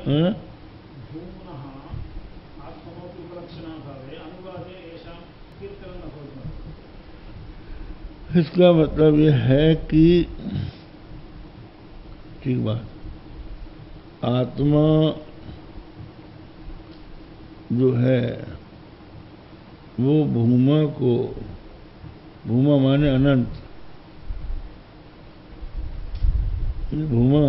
हाँ? इसका मतलब यह है कि ठीक बात, आत्मा जो है वो भूमा को, भूमा माने अनंत, भूमा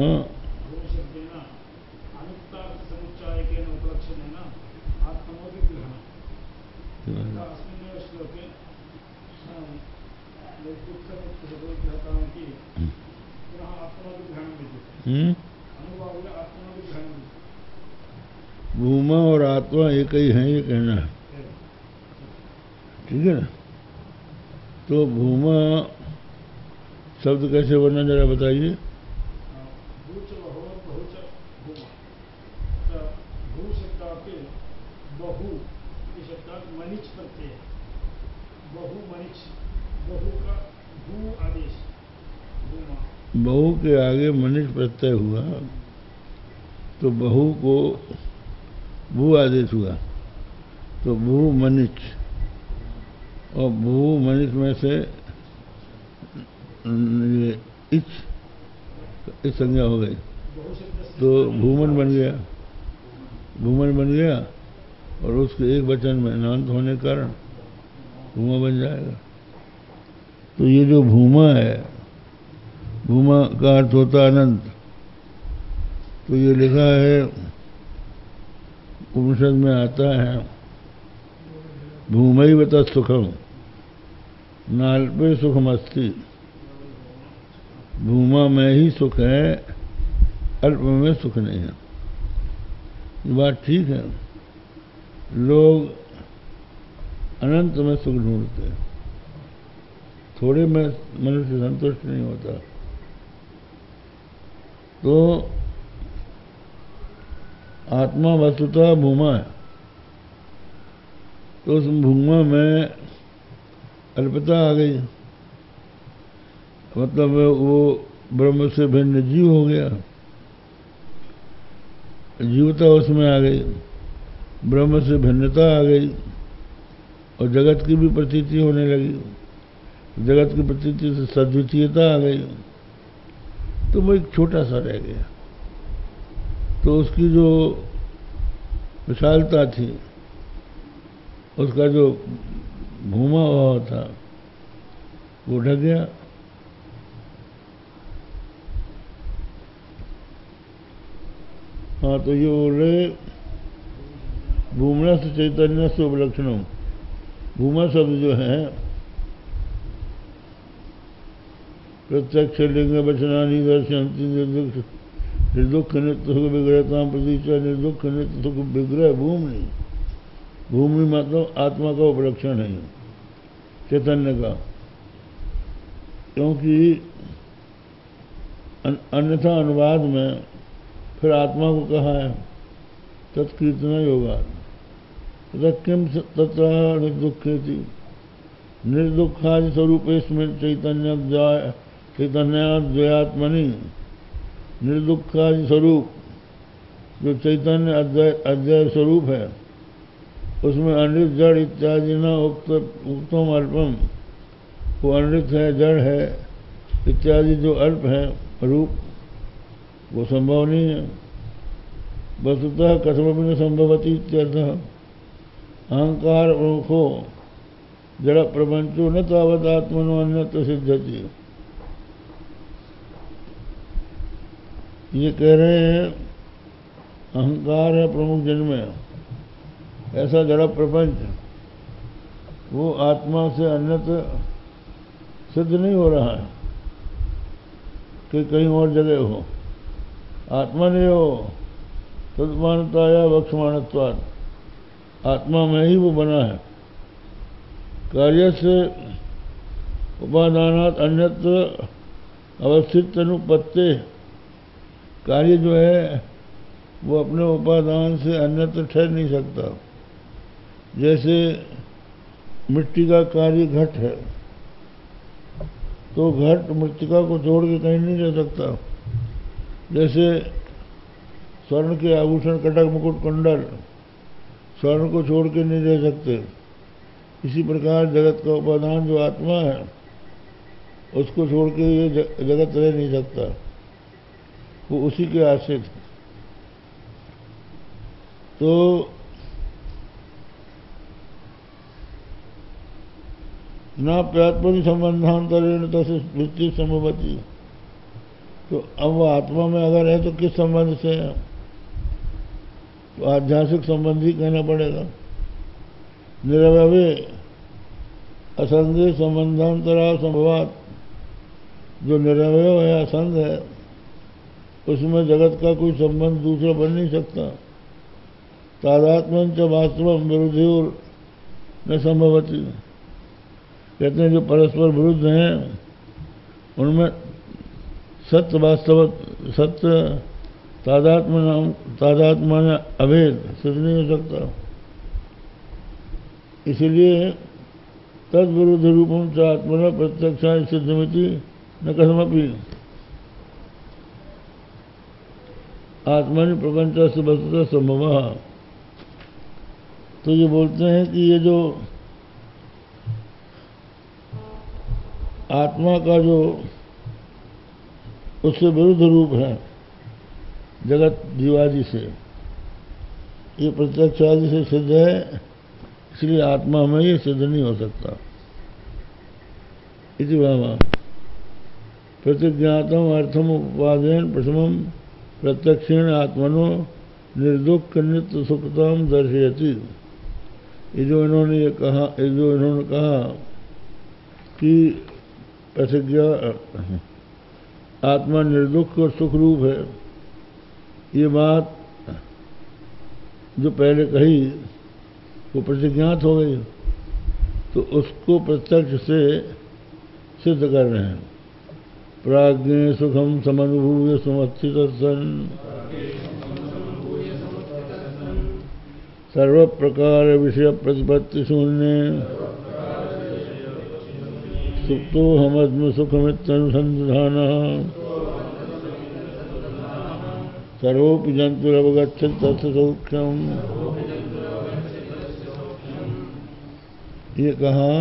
भूमा और आत्मा एक ही है, ये कहना है, ठीक है ना। तो भूमा शब्द कैसे बनना जरा बताइए। बहु के आगे मनिच प्रत्यय हुआ तो बहु को भू आदेश हुआ, तो भू मनिच, और भू मनिच में से इस संज्ञा हो गई तो भूमन बन गया, भूमन बन गया, और उसके एक वचन में नांत होने के कारण भूमा बन जाएगा। तो ये जो भूमा है, भूमा का अर्थ होता अनंत। तो ये लिखा है उपनिषद में आता है, भूमैव तत्सुखम नाल्पे सुखमस्ति, भूमा में ही सुख है, अल्प में सुख नहीं है। ये बात ठीक है, लोग अनंत में सुख ढूंढते हैं, थोड़े में मनुष्य संतुष्ट नहीं होता। तो आत्मा वस्तुतः भूमा है, तो उस भूमा में अल्पता आ गई, मतलब वो ब्रह्म से भिन्न जीव हो गया, जीवता उसमें आ गई, ब्रह्म से भिन्नता आ गई, और जगत की भी प्रतीति होने लगी, जगत की प्रतीति से सद्वितीयता आ गई, तो वो एक छोटा सा रह गया। तो उसकी जो विशालता थी, उसका जो भूमा हुआ था, वो ढक गया। हाँ, तो ये बोले भूमना से चैतन्य से उपलक्षणम, भूमा शब्द जो है प्रत्यक्ष लिंग वचनानि दर्शयन्ति निर्दुख नित्य सुख विग्रहता प्रतीक्षा, निर्दुख नित्य सुख विग्रह भूमि, भूमि मतलब आत्मा का उपलक्षण है चैतन्य का, क्योंकि अन्यथा अनुवाद में फिर आत्मा को कहा है तत्कीर्तना योगा, तथा किम तथा निर्दुखेति, निर्दुखादि स्वरूप इसमें चैतन्याद्वयात्मनि, निर्दुखादि स्वरूप जो चैतन्य अद्वैत स्वरूप है, उसमें अनृत जड़ इत्यादि न उक्तम अल्पम, वो अनृत है, जड़ है इत्यादि जो अल्प है रूप, वो संभव नहीं है। वस्तुतः कथमपि न संभवती इत्यर्थः, अहंकार प्रमुखो जड़ प्रपंचो न तावत आत्मनो अन्यत्र सिद्धति। ये कह रहे हैं अहंकार है प्रमुख जन्म में, ऐसा जड़ प्रपंच वो आत्मा से अन्यत्र सिद्ध नहीं हो रहा है कि कहीं और जगह हो, आत्मा नहीं हो, तद्मानताया वक्षमाणत्वात्, आत्मा में ही वो बना है। कार्य से उपादानात् अन्यत्र अवस्थित अनुपत्ति, कार्य जो है वो अपने उपादान से अन्यत्र ठहर नहीं सकता। जैसे मिट्टी का कार्य घट है, तो घट मृत्तिका को छोड़ के कहीं नहीं रह सकता। जैसे स्वर्ण के आभूषण, कटक, मुकुट, कुंडल स्वर्ण को छोड़ के नहीं रह सकते। इसी प्रकार जगत का उपादान जो आत्मा है उसको छोड़ के ये जगत रह नहीं सकता, वो उसी के आश्रित है। तो ना प्यात्मनि संबंधांतरेण तस्य वृत्ति संभवती। तो अब वो आत्मा में अगर है तो किस संबंध से है? तो आध्यात्मिक संबंध ही कहना पड़ेगा। निरवय असंगे संबंधांतरा संभवात, जो निरवय है, असंग है, उसमें जगत का कोई संबंध दूसरा बन नहीं सकता। तादात्म्यं च वास्तवं विरुद्धयोर न संभवती। कहते हैं जो परस्पर विरुद्ध हैं उनमें सत्य वास्तव, सत्य तादात्म्य अभेद सिद्ध नहीं हो सकता। इसलिए तद विरुद्ध रूपम च आत्मना प्रत्यक्षा सिद्धमिति न कथमपि। आत्मनि प्रपंच से वस्तुतः संभव। तो ये बोलते हैं कि ये जो आत्मा का जो उससे विरुद्ध रूप है जगत जीवादि से, ये प्रत्यक्ष आदि से सिद्ध है, इसलिए आत्मा में ये सिद्ध नहीं हो सकता। इति भावा प्रतिज्ञातम अर्थम उपादेन प्रथमम प्रत्यक्षेण आत्मनो निर्दुख नित्य सुखताम दर्शयति। ये जो इन्होंने कहा कि प्रतिज्ञा आत्मा निर्दुख और सुख रूप है, ये बात जो पहले कही वो प्रतिज्ञात हो गई, तो उसको प्रत्यक्ष से सिद्ध कर रहे हैं। प्राज्ञे सुखम समनुभूय समस्थित सन सर्व प्रकार विषय प्रतिपत्ति शून्य सुप्तो हमद्म सुखमित्यनुसंधान सर्वोपि जंतुरवगच्छति तस्य सौख्यम। ये कहा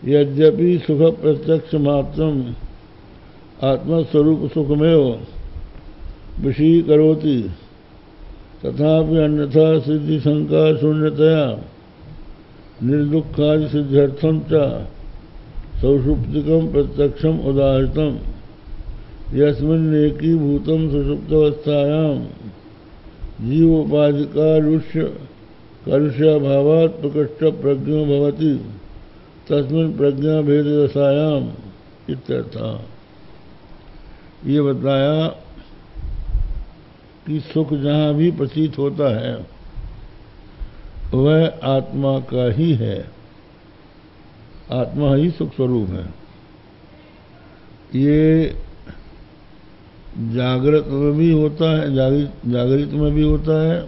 यद्यपि सुख प्रत्यक्ष मात्रम आत्मस्वरूप सुखमेव विषयीकरोति तथापि अन्यथा सिद्धि शंका शून्यतया निर्दुःखादि सिद्ध्यर्थम च सौषुप्तिकम प्रत्यक्षम उदाहृतम यस्मिन् एकीभूतं सुषुप्तावस्थायां जीवोपाधिकारुष्य कलुष्याभावात् प्रकृष्ट प्रज्ञो भवति तस्मिन् प्रज्ञा भेद दशायाम इत्यर्थः। ये बताया कि सुख जहाँ भी प्रतीत होता है वह आत्मा का ही है, आत्मा ही सुख स्वरूप है। ये जागृत में भी होता है, जागृत में भी होता है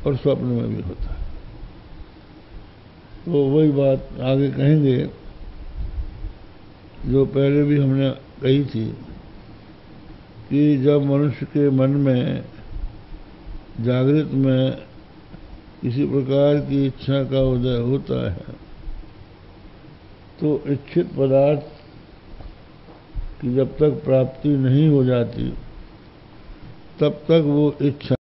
और स्वप्न में भी होता है। तो वही बात आगे कहेंगे जो पहले भी हमने कही थी कि जब मनुष्य के मन में जागृत में किसी प्रकार की इच्छा का उदय होता है तो इच्छित पदार्थ की जब तक प्राप्ति नहीं हो जाती तब तक वो इच्छा